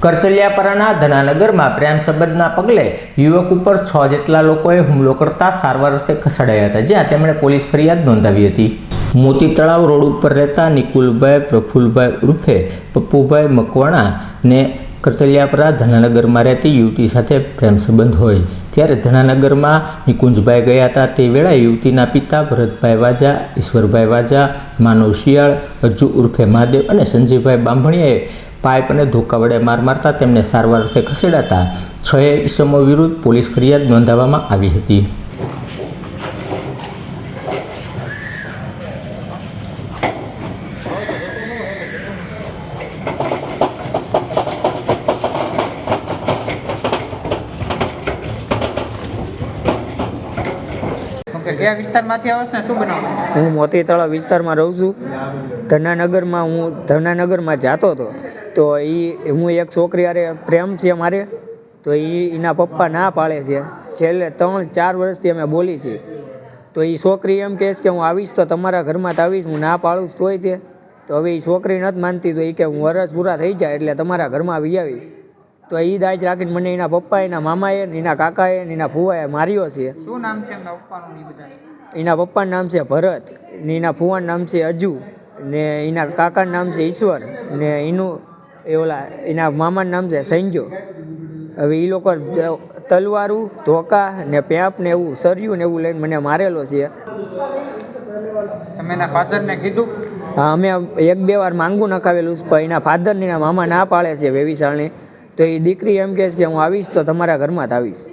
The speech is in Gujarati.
કરચલિયાપરાના ધનાનગરમાં પ્રેમ સંબંધના પગલે યુવક ઉપર 6 જેટલા લોકોએ હુમલો કરતા સારવાર અર્થે ખસેડાયા હતા, જ્યાં તેમણે પોલીસ ફરિયાદ નોંધાવી હતી. મોતી તળાવ રોડ ઉપર રહેતા નિકુલભાઈ પ્રફુલભાઈ ઉર્ફે પપ્પુભાઈ મકવાણાને કરચલિયાપરા ધનાનગરમાં રહેતી યુવતી સાથે પ્રેમ સંબંધ હોય ત્યારે ધનાનગરમાં નિકુંજભાઈ ગયા હતા. તે વેળાએ યુવતીના પિતા ભરતભાઈ વાજા, ઈશ્વરભાઈ વાજા, માનવ શિયાળ, અજ્જુ ઉર્ફે મહાદેવ અને સંજયભાઈ બાંભણિયાએ પાઇપ અને ધોકા વડે માર મારતા તેમને સારવાર અર્થે ખસેડાતા 6 ઇસમો વિરુદ્ધ પોલીસ ફરિયાદ નોંધાવવામાં આવી હતી. કયા વિસ્તારમાંથી આવો ને શું બનાવો? હું મોતી તળાવ વિસ્તારમાં રહું છું. ધનાનગરમાં જતો હતો તો હું એક છોકરી હારે પ્રેમ છે મારે, તો એના પપ્પા ના પાડે છે. છેલ્લે 3-4 વર્ષથી અમે બોલી છીએ. તો એ છોકરી એમ કહે છે કે હું આવીશ તો તમારા ઘરમાં જ આવીશ, હું ના પાડું તોય તે. તો હવે એ છોકરી નથી માનતી, તો એ કે હું વરસ પૂરા થઈ જાય એટલે તમારા ઘરમાં આવી આવી. તો એ દાજ રાખીને મને એના પપ્પા, એના મામાએ, એના કાકાએ, એના ફુવાએ માર્યો છે. શું નામ છે એમના પપ્પાનું? એના પપ્પાનું નામ છે ભરત, ને એના ફુવાનું નામ છે અજુ, ને એના કાકાનું નામ છે ઈશ્વર, ને એના મામાનું નામ છે સંજો. હવે એ લોકો તલવારું, ધોકા ને પેપ ને એવું સર્યું ને એવું લઈને મને મારેલો છે. તમે એના ફાધરને કીધું? હા, અમે 1-2 વાર માંગું નખાવેલું છે, પણ એના ફાધર ને એના મામા ના પાડે છે વેવિશાળની. તો એ દીકરી એમ કહે છે કે હું આવીશ તો તમારા ઘરમાં જ આવીશ.